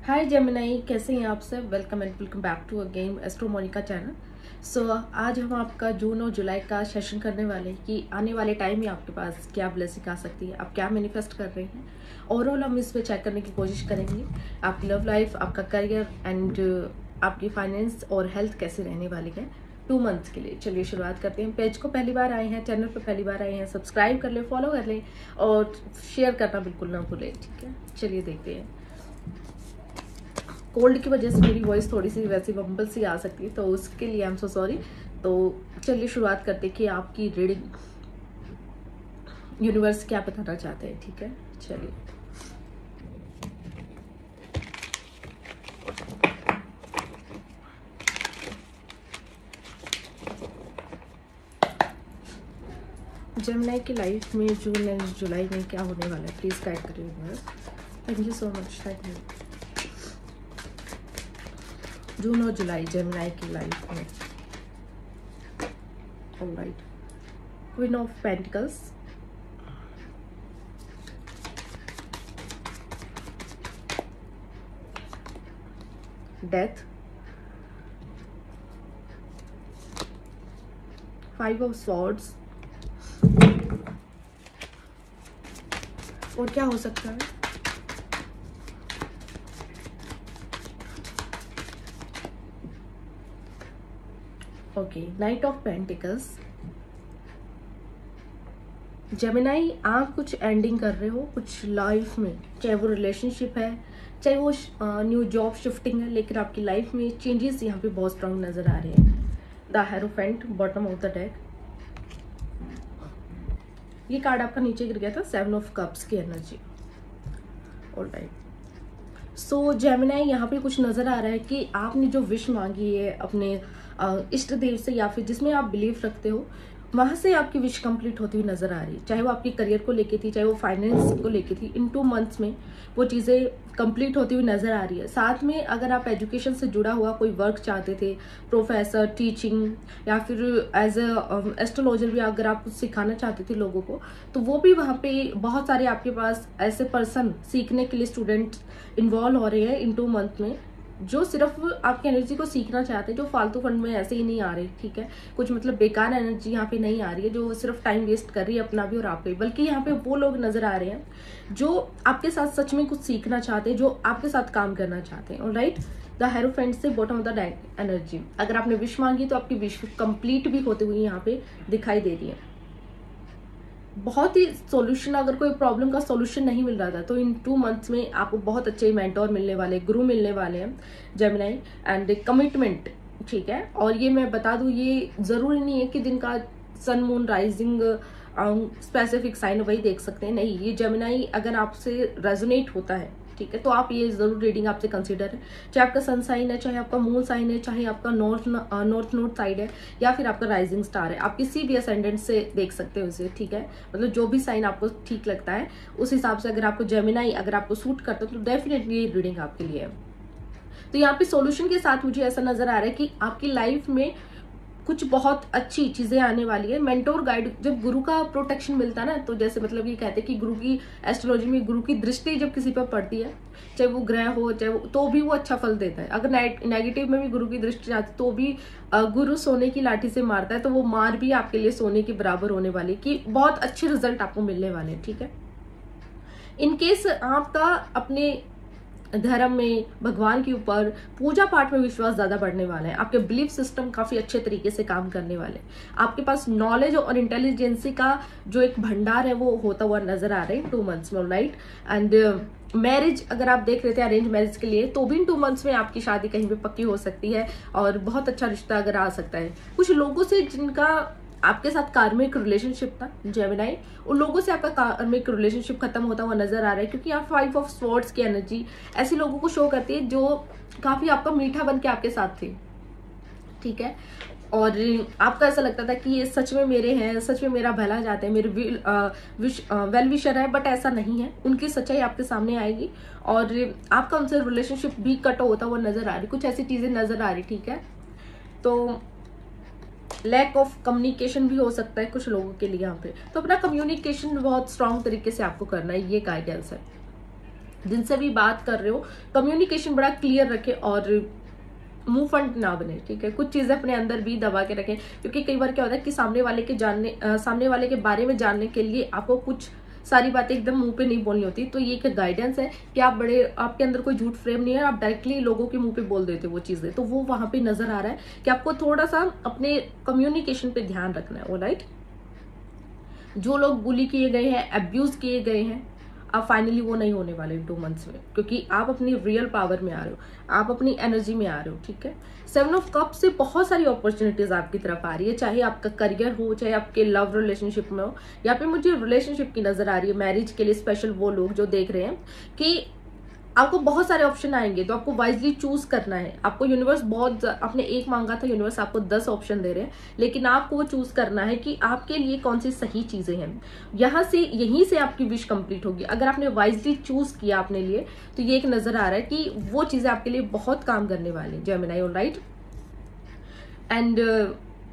हाय Gemini, कैसे हैं आप सब। Welcome and welcome back to again astro Monika channel. सो आज हम आपका जून और जुलाई का सेशन करने वाले हैं कि आने वाले टाइम में आपके पास क्या ब्लेसिंग आ सकती है, आप क्या मैनिफेस्ट कर रहे हैं। ओवरऑल हम इस पे चेक करने की कोशिश करेंगे आपकी लव लाइफ, आपका करियर एंड आपकी फाइनेंस और हेल्थ कैसे रहने वाली है 2 मंथ्स के लिए। चलिए शुरुआत करते हैं। पेज को पहली बार आए हैं, चैनल पर पहली बार आए हैं, सब्सक्राइब कर लें, फॉलो कर लें और शेयर करना बिल्कुल ना भूलें। ठीक है, चलिए देखते हैं। कोल्ड की वजह से मेरी वॉइस थोड़ी सी वैसी बम्बल सी आ सकती है, तो उसके लिए आई एम सो सॉरी। तो चलिए शुरुआत करते हैं कि आपकी रीडिंग यूनिवर्स क्या बताना चाहते हैं। ठीक है, चलिए। जेमिनी की लाइफ में जून एंड जुलाई में क्या होने वाला है, प्लीज गाइड करिए universe. Thank you so much, thank you. जून और जुलाई जेमिनी की लाइफ में। Alright, queen of pentacles, death, 5 of swords. और क्या हो सकता है? Okay, knight of pentacles. Gemini, आप कुछ एंडिंग कर रहे हो कुछ लाइफ में, चाहे वो रिलेशनशिप है, चाहे वो न्यू जॉब शिफ्टिंग है, लेकिन आपकी लाइफ में चेंजेस यहाँ पे बहुत स्ट्रांग नजर आ रहे हैं। The hierophant, bottom of the deck. ये कार्ड आपका नीचे गिर गया था, 7 ऑफ कप्स की एनर्जी। ऑलराइट, सो जेमिनी, यहाँ पे कुछ नजर आ रहा है कि आपने जो विश मांगी है अपने इष्ट देव से या फिर जिसमें आप बिलीव रखते हो, वहां से आपकी विश कंप्लीट होती हुई नजर आ रही है। चाहे वो आपके करियर को लेके थी, चाहे वो फाइनेंस को लेके थी, इन 2 मंथ्स में वो चीजें कंप्लीट होती हुई नजर आ रही है। साथ में अगर आप एजुकेशन से जुड़ा हुआ कोई वर्क चाहते थे, प्रोफेसर, टीचिंग या फिर एज एस्ट्रोलॉजर भी अगर आप कुछ सिखाना चाहते थे लोगों को, तो वो भी वहाँ पे बहुत सारे आपके पास ऐसे पर्सन सीखने के लिए स्टूडेंट इन्वॉल्व हो रहे हैं इन 2 मंथ में, जो सिर्फ आपकी एनर्जी को सीखना चाहते हैं, जो फालतू फंड में ऐसे ही नहीं आ रहे। ठीक है, कुछ मतलब बेकार एनर्जी यहाँ पे नहीं आ रही है जो सिर्फ टाइम वेस्ट कर रही है अपना भी और आप भी, बल्कि यहाँ पे वो लोग नजर आ रहे हैं जो आपके साथ सच में कुछ सीखना चाहते हैं, जो आपके साथ काम करना चाहते हैं। ऑलराइट, द हेरोफेंट से bottom of the deck energy. अगर आपने विश मांगी तो आपकी विश कंप्लीट भी होते हुए यहाँ पे दिखाई दे रही है। बहुत ही सॉल्यूशन, अगर कोई प्रॉब्लम का सॉल्यूशन नहीं मिल रहा था तो इन 2 मंथ्स में आपको बहुत अच्छे मेंटोर मिलने वाले, गुरु मिलने वाले हैं जेमिनी, एंड कमिटमेंट। ठीक है, और ये मैं बता दूं, ये जरूरी नहीं है कि दिन का sun moon rising specific sign वही देख सकते हैं, नहीं। ये जेमिनी अगर आपसे रेजोनेट होता है, ठीक है, तो आप ये जरूर रीडिंग आपसे कंसीडर है। चाहे आपका सन साइन है, चाहे आपका मून साइन है, चाहे आपका नॉर्थ नॉर्थ साइड है, या फिर आपका राइजिंग स्टार है, आप किसी भी असेंडेंट से देख सकते हो इसे। ठीक है, मतलब जो भी साइन आपको ठीक लगता है उस हिसाब से अगर आपको जेमिनी अगर आपको सूट करता है तो डेफिनेटली ये रीडिंग आपके लिए है। तो यहाँ पे सॉल्यूशन के साथ मुझे ऐसा नजर आ रहा है कि आपकी लाइफ में कुछ बहुत अच्छी चीजें आने वाली है। मेंटोर गाइड, जब गुरु का प्रोटेक्शन मिलता है ना, तो जैसे मतलब ये कहते हैं कि गुरु की एस्ट्रोलॉजी में गुरु की दृष्टि जब किसी पर पड़ती है, चाहे वो ग्रह हो चाहे वो, तो भी वो अच्छा फल देता है। अगर नेगेटिव में भी गुरु की दृष्टि आती तो भी गुरु सोने की लाठी से मारता है, तो वो मार भी आपके लिए सोने के बराबर होने वाली, कि बहुत अच्छे रिजल्ट आपको मिलने वाले हैं। ठीक है, इनकेस आपका अपने धर्म में, भगवान के ऊपर, पूजा पाठ में विश्वास ज्यादा बढ़ने वाला है, आपके बिलीफ सिस्टम काफी अच्छे तरीके से काम करने वाले, आपके पास नॉलेज और इंटेलिजेंसी का जो एक भंडार है वो होता हुआ नजर आ रहा है 2 मंथ्स में। राइट, एंड मैरिज अगर आप देख रहे थे अरेंज मैरिज के लिए, तो भी इन 2 मंथ्स में आपकी शादी कहीं भी पक्की हो सकती है और बहुत अच्छा रिश्ता अगर आ सकता है। कुछ लोगों से जिनका आपके साथ कार्मिक रिलेशनशिप था जेमिनी, उन लोगों से आपका कार्मिक रिलेशनशिप खत्म होता हुआ नजर आ रहा है, क्योंकि यहाँ 5 ऑफ स्वॉर्ड्स की एनर्जी ऐसे लोगों को शो करती है जो काफी आपका मीठा बन के आपके साथ थे। ठीक है, और आपका ऐसा लगता था कि ये सच में मेरे हैं, सच में मेरा भला चाहते हैं, मेरे वेल विशर है, बट ऐसा नहीं है। उनकी सच्चाई आपके सामने आएगी और आपका उनसे रिलेशनशिप भी कट होता हुआ नजर आ रही, कुछ ऐसी चीजें नजर आ रही। ठीक है, तो लैक ऑफ कम्युनिकेशन भी हो सकता है कुछ लोगों के लिए यहाँ पे, तो अपना कम्युनिकेशन बहुत स्ट्रांग तरीके से आपको करना है, ये गाइडेंस है। जिनसे भी बात कर रहे हो कम्युनिकेशन बड़ा क्लियर रखे और मुंह फंड ना बने, ठीक है। कुछ चीजें अपने अंदर भी दबा के रखें, क्योंकि कई बार क्या होता है कि सामने वाले के बारे में जानने के लिए आपको कुछ सारी बातें एकदम मुंह पे नहीं बोलनी होती। तो ये एक गाइडेंस है कि आपके अंदर कोई झूठ फ्रेम नहीं है, आप डायरेक्टली लोगों के मुंह पे बोल देते हो वो चीजें। तो वो वहां पे नजर आ रहा है कि आपको थोड़ा सा अपने कम्युनिकेशन पे ध्यान रखना है, राइट। जो लोग बुली किए गए हैं, अब्यूज किए गए हैं, अब फाइनली वो नहीं होने वाले 2 मंथ्स में, क्योंकि आप अपनी रियल पावर में आ रहे हो, आप अपनी एनर्जी में आ रहे हो, ठीक है। 7 ऑफ कप से बहुत सारी अपॉर्चुनिटीज आपकी तरफ आ रही है, चाहे आपका करियर हो, चाहे आपके लव रिलेशनशिप में हो। यहाँ पे मुझे रिलेशनशिप की नजर आ रही है, मैरिज के लिए स्पेशल वो लोग जो देख रहे हैं कि आपको बहुत सारे ऑप्शन आएंगे, तो आपको वाइजली चूज करना है। आपको यूनिवर्स आपने एक मांगा था, यूनिवर्स आपको 10 ऑप्शन दे रहे हैं, लेकिन आपको वो चूज करना है कि आपके लिए कौन सी सही चीजें हैं। यहीं से आपकी विश कंप्लीट होगी। अगर आपने वाइजली चूज किया अपने लिए, तो ये एक नजर आ रहा है कि वो चीजें आपके लिए बहुत काम करने वाली है जेमिनी, ऑलराइट। एंड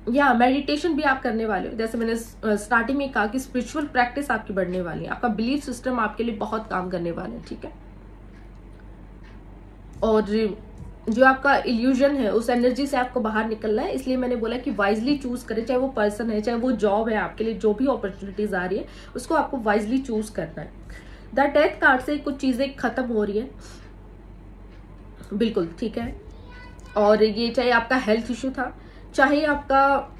मेडिटेशन भी आप करने वाले हो, जैसे मैंने स्टार्टिंग में कहा कि स्पिरिचुअल प्रैक्टिस आपकी बढ़ने वाली है, आपका बिलीफ सिस्टम आपके लिए बहुत काम करने वाले हैं, ठीक है। और जो आपका इल्यूजन है, उस एनर्जी से आपको बाहर निकलना है, इसलिए मैंने बोला कि वाइजली चूज करें, चाहे वो पर्सन है, चाहे वो जॉब है, आपके लिए जो भी अपॉर्चुनिटीज आ रही है उसको आपको वाइजली चूज करना है। द डेथ कार्ड से कुछ चीजें खत्म हो रही है, बिल्कुल ठीक है। और ये चाहे आपका हेल्थ इश्यू था, चाहे आपका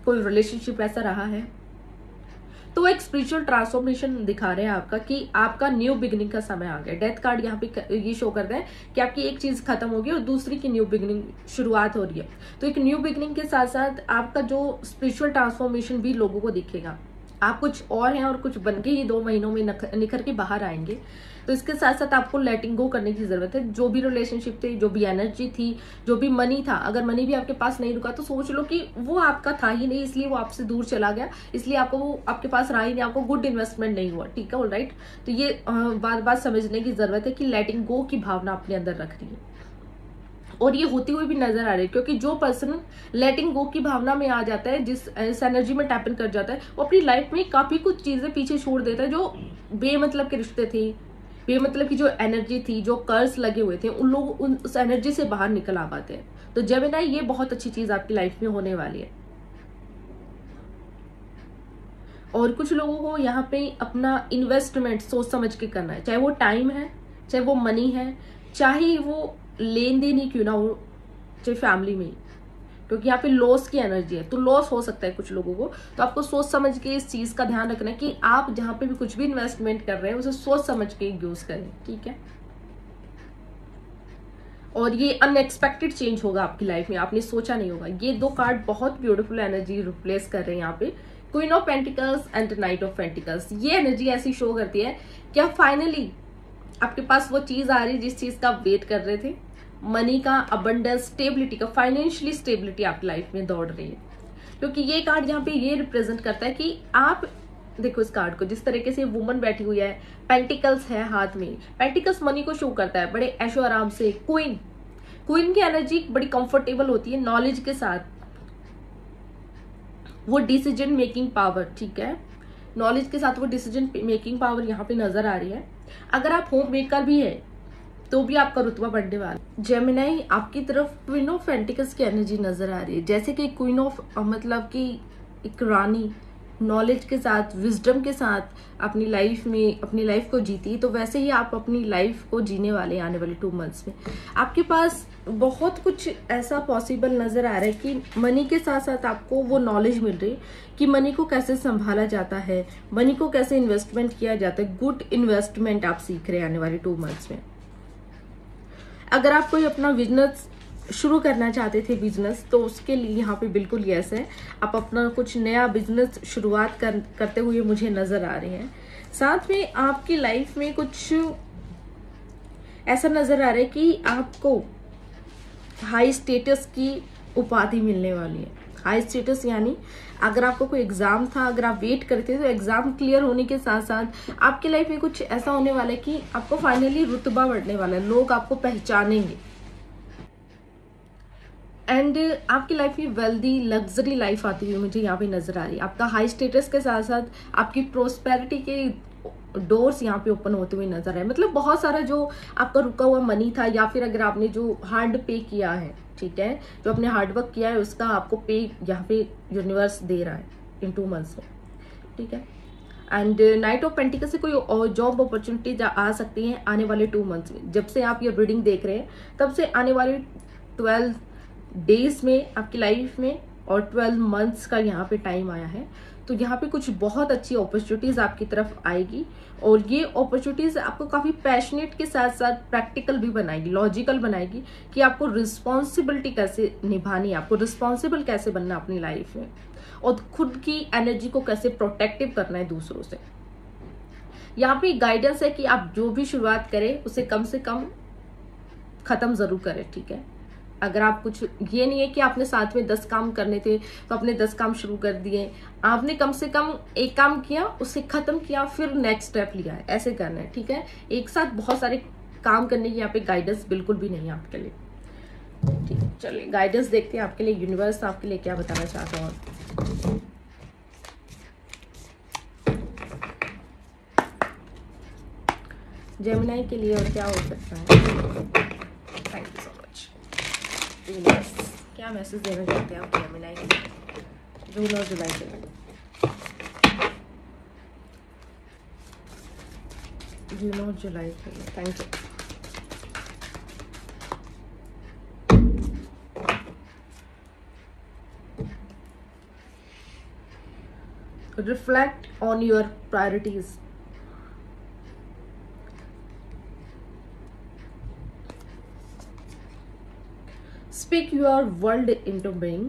कोई रिलेशनशिप ऐसा रहा है, तो एक स्पिरिचुअल ट्रांसफॉर्मेशन दिखा रहे हैं आपका कि आपका न्यू बिगिनिंग का समय आ गया। डेथ कार्ड यहाँ पे ये शो करता है कि आपकी एक चीज खत्म होगी और दूसरी की न्यू बिगिनिंग शुरुआत हो रही है। तो एक न्यू बिगिनिंग के साथ साथ आपका जो स्पिरिचुअल ट्रांसफॉर्मेशन भी लोगों को दिखेगा। आप कुछ और हैं और कुछ बन के ही 2 महीनों में निखर के बाहर आएंगे। तो इसके साथ साथ आपको लेटिंग गो करने की जरूरत है। जो भी रिलेशनशिप थे, जो भी एनर्जी थी, जो भी मनी था, अगर मनी भी आपके पास नहीं रुका तो सोच लो कि वो आपका था ही नहीं, इसलिए वो आपसे दूर चला गया, इसलिए आपको वो आपके पास रहा ही नहीं, आपको गुड इन्वेस्टमेंट नहीं हुआ, ठीक है, ऑलराइट। तो ये बार समझने की जरूरत है कि लेटिंग गो की भावना अपने अंदर रख रही है, और ये होती हुई भी नजर आ रही है। क्योंकि जो पर्सन लेटिंग गो की भावना में आ जाता है, जिस एनर्जी में टैप इन कर जाता है, वो अपनी लाइफ में काफी कुछ चीजें पीछे छोड़ देता है। जो बेमतलब के रिश्ते थे, बेमतलब की जो एनर्जी थी, जो कर्ज लगे हुए थे, उस एनर्जी से बाहर निकल आ पाते हैं। तो जेमिनी, ये बहुत अच्छी चीज आपकी लाइफ में होने वाली है। और कुछ लोगों को यहाँ पे अपना इन्वेस्टमेंट सोच समझ के करना है, चाहे वो टाइम है, चाहे वो मनी है, चाहे वो लेन देन ही क्यों ना हो, चाहे फैमिली में, क्योंकि यहाँ पे लॉस की एनर्जी है। तो लॉस हो सकता है कुछ लोगों को, तो आपको सोच समझ के इस चीज का ध्यान रखना है कि आप जहां पे भी कुछ भी इन्वेस्टमेंट कर रहे हैं उसे सोच समझ के यूज करें, ठीक है। और ये अनएक्सपेक्टेड चेंज होगा आपकी लाइफ में, आपने सोचा नहीं होगा। ये 2 कार्ड बहुत ब्यूटीफुल एनर्जी रिप्लेस कर रहे हैं यहाँ पे, queen of pentacles and night of pentacles. ये एनर्जी ऐसी शो करती है कि आप फाइनली आपके पास वो चीज आ रही है जिस चीज का आप वेट कर रहे थे। मनी का, अबंडेंस, स्टेबिलिटी का, फाइनेंशियली स्टेबिलिटी आपकी लाइफ में दौड़ रही है। क्योंकि ये कार्ड यहाँ पे ये रिप्रेजेंट करता है कि आप देखो इस कार्ड को, जिस तरीके से वुमन बैठी हुई है, पेंटिकल्स है हाथ में, पेंटिकल्स मनी को शो करता है, बड़े ऐशो आराम से। क्वीन की एनर्जी बड़ी कंफर्टेबल होती है, नॉलेज के साथ, वो डिसीजन मेकिंग पावर, ठीक है, नॉलेज के साथ वो डिसीजन मेकिंग पावर यहाँ पे नजर आ रही है। अगर आप होम मेकर भी है तो भी आपका रुतबा बढ़ने वाला। जेमिनी, आपकी तरफ क्वीन ऑफ पेंटिकल्स की एनर्जी नजर आ रही है, जैसे कि क्वीन ऑफ मतलब कि एक रानी नॉलेज के साथ, विजडम के साथ अपनी लाइफ में अपनी लाइफ को जीती, तो वैसे ही आप अपनी लाइफ को जीने वाले आने वाले 2 मंथ्स में। आपके पास बहुत कुछ ऐसा पॉसिबल नजर आ रहा है कि मनी के साथ साथ आपको वो नॉलेज मिल रही है कि मनी को कैसे संभाला जाता है, मनी को कैसे इन्वेस्टमेंट किया जाता है। गुड इन्वेस्टमेंट आप सीख रहे हैं आने वाले 2 मंथ्स में। अगर आप कोई अपना बिजनेस शुरू करना चाहते थे बिजनेस, तो उसके लिए यहाँ पे बिल्कुल यस है। आप अपना कुछ नया बिजनेस शुरुआत करते हुए मुझे नजर आ रहे हैं। साथ में आपकी लाइफ में कुछ ऐसा नजर आ रहा है कि आपको हाई स्टेटस की उपाधि मिलने वाली है। हाई स्टेटस यानी अगर आपको कोई एग्जाम था, अगर आप वेट करते थे, तो एग्जाम क्लियर होने के साथ साथ आपकी लाइफ में कुछ ऐसा होने वाला है कि आपको फाइनली रुतबा बढ़ने वाला है, लोग आपको पहचानेंगे। एंड आपकी लाइफ में वेल्दी लग्जरी लाइफ आती हुई मुझे यहाँ पे नजर आ रही है। आपका हाई स्टेटस के साथ साथ आपकी प्रोस्पेरिटी के डोर्स यहाँ पे ओपन होते हुए नजर आए। मतलब बहुत सारा जो आपका रुका हुआ मनी था, या फिर अगर आपने जो हार्ड पे किया है, ठीक है, जो आपने हार्डवर्क किया है उसका आपको पे यहाँ पे यूनिवर्स दे रहा है इन 2 मंथ्स में, ठीक है। एंड नाइट ऑफ पेंटिकल से कोई जॉब अपॉर्चुनिटी आ सकती है आने वाले 2 मंथ्स में। जब से आप ये रीडिंग देख रहे हैं तब से आने वाले 12 डेज में आपकी लाइफ में और 12 मंथ्स का यहाँ पे टाइम आया है। तो यहाँ पे कुछ बहुत अच्छी अपॉर्चुनिटीज आपकी तरफ आएगी, और ये अपॉर्चुनिटीज आपको काफी पैशनेट के साथ साथ प्रैक्टिकल भी बनाएगी, लॉजिकल बनाएगी कि आपको रिस्पॉन्सिबिलिटी कैसे निभानी है, आपको रिस्पॉन्सिबल कैसे बनना अपनी लाइफ में, और खुद की एनर्जी को कैसे प्रोटेक्टिव करना है दूसरों से। यहाँ पे गाइडेंस है कि आप जो भी शुरुआत करें उसे कम से कम खत्म जरूर करें, ठीक है। अगर आप कुछ, ये नहीं है कि आपने साथ में 10 काम करने थे तो आपने 10 काम शुरू कर दिए, आपने कम से कम एक काम किया, उसे खत्म किया, फिर नेक्स्ट स्टेप लिया है, ऐसे करना है, ठीक है। एक साथ बहुत सारे काम करने की यहाँ पे गाइडेंस बिल्कुल भी नहीं है आपके लिए, ठीक है। चलिए गाइडेंस देखते हैं आपके लिए, यूनिवर्स आपके लिए क्या बताना चाहता हूँ। जेमिनी के लिए और क्या हो सकता है। Thank you so much. Universe क्या मैसेज देना चाहते हैं आप जेमिनी के लिए जून और जुलाई के लिए। जून और जुलाई के लिए thank you. Reflect on your priorities. Speak your world into being.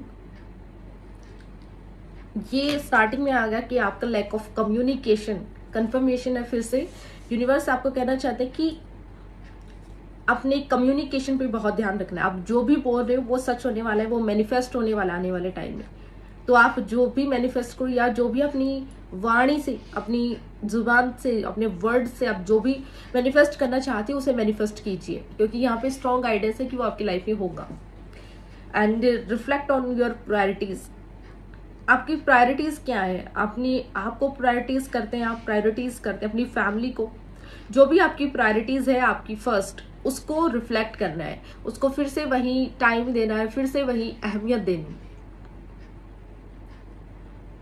ये स्टार्टिंग में आ गया कि आपका लैक ऑफ कम्युनिकेशन, कंफर्मेशन है फिर से। यूनिवर्स आपको कहना चाहते हैं कि अपने कम्युनिकेशन पे बहुत ध्यान रखना है। आप जो भी बोल रहे हो वो सच होने वाला है, वो मैनिफेस्ट होने वाला आने वाले टाइम में। तो आप जो भी मैनिफेस्ट करो, या जो भी अपनी वाणी से, अपनी जुबान से, अपने वर्ड से आप जो भी मैनिफेस्ट करना चाहते हो उसे मैनिफेस्ट कीजिए, क्योंकि यहाँ पे स्ट्रॉन्ग गाइडेंस है कि वो आपकी लाइफ में होगा। And reflect on your priorities. आपकी प्रायोरिटीज क्या है, अपनी आपको प्रायोरिटीज करते हैं, आप प्रायोरिटीज करते हैं अपनी फैमिली को। जो भी आपकी प्रायोरिटीज है आपकी फर्स्ट, उसको रिफ्लेक्ट करना है, उसको फिर से वही टाइम देना है, फिर से वही अहमियत देनी है।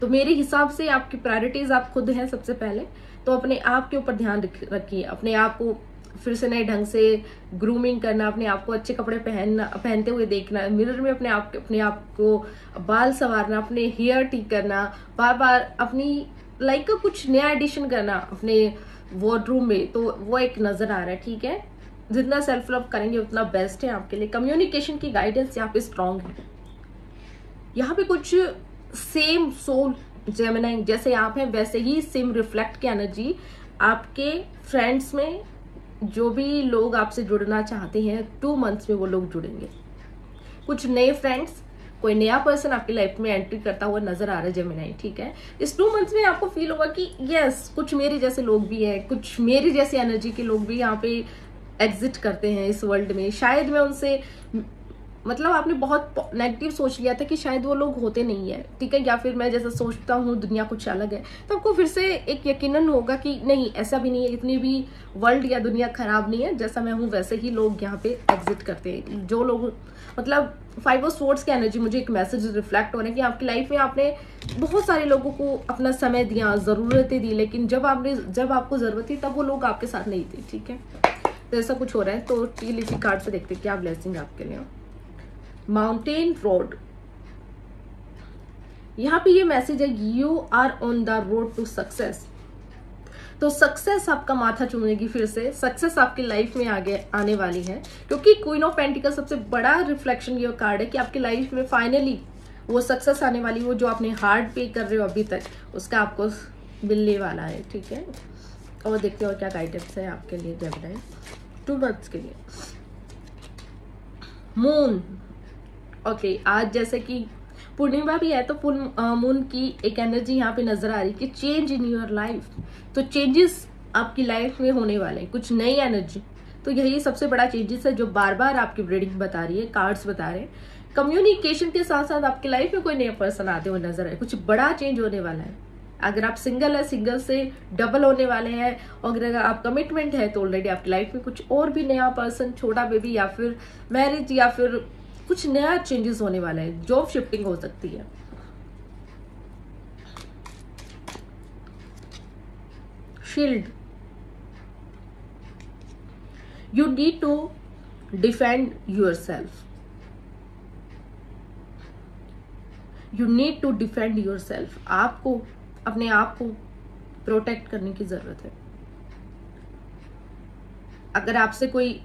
तो मेरे हिसाब से आपकी प्रायोरिटीज आप खुद हैं सबसे पहले, तो अपने आप के ऊपर ध्यान रखिए। अपने आप को फिर से नए ढंग से ग्रूमिंग करना, अपने आप को अच्छे कपड़े पहनते हुए देखना, मिरर में अपने आप को बाल संवारना, अपने हेयर ठीक करना, बार बार अपनी लाइफ का कुछ नया एडिशन करना अपने वार्डरूम में, तो वो एक नजर आ रहा है, ठीक है। जितना सेल्फ लव करेंगे उतना बेस्ट है आपके लिए। कम्युनिकेशन की गाइडेंस यहाँ पे स्ट्रांग है। यहाँ पे कुछ सेम सोल जेमिनी जैसे आप हैं वैसे ही सेम रिफ्लेक्ट की एनर्जी आपके फ्रेंड्स में, जो भी लोग आपसे जुड़ना चाहते हैं 2 मंथ्स में वो लोग जुड़ेंगे। कुछ नए फ्रेंड्स, कोई नया पर्सन आपकी लाइफ में एंट्री करता हुआ नजर आ रहा है जेमिनी, ठीक है। इस 2 मंथ्स में आपको फील होगा कि यस, कुछ मेरे जैसे लोग भी हैं, कुछ मेरी जैसी एनर्जी के लोग भी यहाँ पे एग्जिट करते हैं इस वर्ल्ड में। शायद मैं उनसे, मतलब आपने बहुत नेगेटिव सोच लिया था कि शायद वो लोग होते नहीं है, ठीक है, या फिर मैं जैसा सोचता हूँ दुनिया कुछ अलग है, तो आपको फिर से एक यकीनन होगा कि नहीं, ऐसा भी नहीं है, इतनी भी वर्ल्ड या दुनिया खराब नहीं है, जैसा मैं हूँ वैसे ही लोग यहाँ पे एग्जिट करते हैं। जो लोग, मतलब 5 ऑफ स्वॉर्ड्स की एनर्जी, मुझे एक मैसेज रिफ्लेक्ट हो रहा है कि आपकी लाइफ में आपने बहुत सारे लोगों को अपना समय दिया, जरूरतें दी, लेकिन जब आपको जरूरत थी तब वो लोग आपके साथ नहीं थे, ठीक है। तो ऐसा कुछ हो रहा है। तो टी लीफी कार्ड से देखते हैं क्या ब्लेसिंग आपके लिए। माउंटेन रोड, यहाँ पे ये मैसेज है, you are on the road to success. तो सक्सेस आपका माथा चूमेगी फिर से, सक्सेस आपकी लाइफ में आगे आने वाली है, क्योंकि क्वीन ऑफ पेंटिकल सबसे बड़ा रिफ्लेक्शन ये कार्ड है कि आपकी लाइफ में फाइनली वो सक्सेस आने वाली, वो जो आपने हार्ड पे कर रहे हो अभी तक, उसका आपको मिलने वाला है, ठीक है। और देखते हैं और क्या गाइडेंस है आपके लिए जेमिनी 2 मंथ्स के लिए। मून, ओके, आज जैसे कि पूर्णिमा भी है तो मून की एक एनर्जी यहाँ पे नजर आ रही है कि चेंज इन योर लाइफ। तो चेंजेस आपकी लाइफ में होने वाले हैं, कुछ नई एनर्जी। तो यही सबसे बड़ा चेंजेस है जो बार बार आपकी रीडिंग बता रही है, कार्ड्स बता रहे हैं। कम्युनिकेशन के साथ साथ आपकी लाइफ में कोई नया पर्सन आते हुए नजर आए, कुछ बड़ा चेंज होने वाला है, अगर आप सिंगल है, सिंगल से डबल होने वाले हैं, और अगर आप कमिटमेंट है तो ऑलरेडी आपकी लाइफ में कुछ और भी नया पर्सन, छोटा बेबी, या फिर मैरिज, या फिर कुछ नया चेंजेस होने वाला है, जॉब शिफ्टिंग हो सकती है। Shield, you need to defend yourself, you need to defend yourself. आपको अपने आप को प्रोटेक्ट करने की जरूरत है। अगर आपसे कोई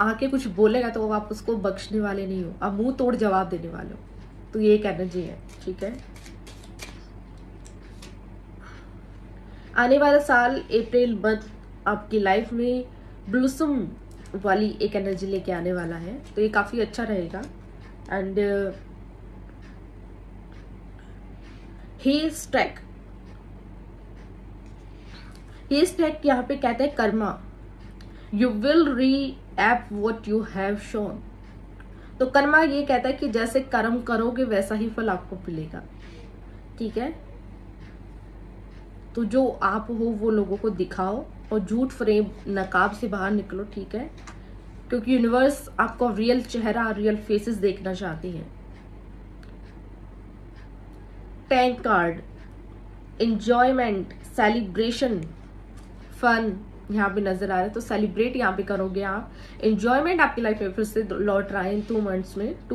आके कुछ बोलेगा तो आप उसको बख्शने वाले नहीं हो, आप मुंह तोड़ जवाब देने वाले हो। तो ये एक एनर्जी है, ठीक है। आने वाला साल अप्रैल मंथ आपकी लाइफ में ब्लूसम वाली एक एनर्जी लेके आने वाला है, तो ये काफी अच्छा रहेगा। एंड हेस्टैग यहाँ पे कहते हैं karma, you will reap what you have shown. तो कर्मा ये कहता है कि जैसे कर्म करोगे वैसा ही फल आपको मिलेगा, ठीक है। तो जो आप हो वो लोगों को दिखाओ और झूठ फ्रेम नकाब से बाहर निकलो, ठीक है, क्योंकि यूनिवर्स आपको रियल चेहरा, रियल फेसेस देखना चाहती है। Tank card, enjoyment, celebration, fun यहाँ पे नजर आ रहा है। तो सेलिब्रेट यहाँ पे करोगे आप, एंजॉयमेंट आपकी लाइफ में फिर से लौट रहा है इन 2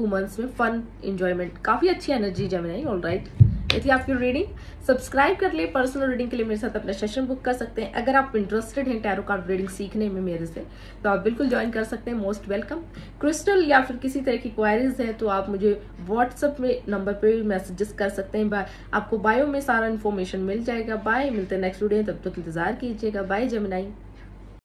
मंथ्स में फन, एंजॉयमेंट, काफी अच्छी एनर्जी जेमिनी। ऑलराइट, ये थी आपकी रीडिंग। सब्सक्राइब कर ले, पर्सनल रीडिंग के लिए मेरे साथ अपना सेशन बुक कर सकते हैं। अगर आप इंटरेस्टेड हैं टैरो कार्ड रीडिंग सीखने में मेरे से, तो आप बिल्कुल ज्वाइन कर सकते हैं, मोस्ट वेलकम। क्रिस्टल या फिर किसी तरह की क्वायरीज है तो आप मुझे व्हाट्सएप में नंबर पे मैसेजेस कर सकते हैं। आपको बायो में सारा इन्फॉर्मेशन मिल जाएगा। बाय, मिलते हैं नेक्स्ट वीडियो, तब तक इंतजार कीजिएगा। Bye Gemini.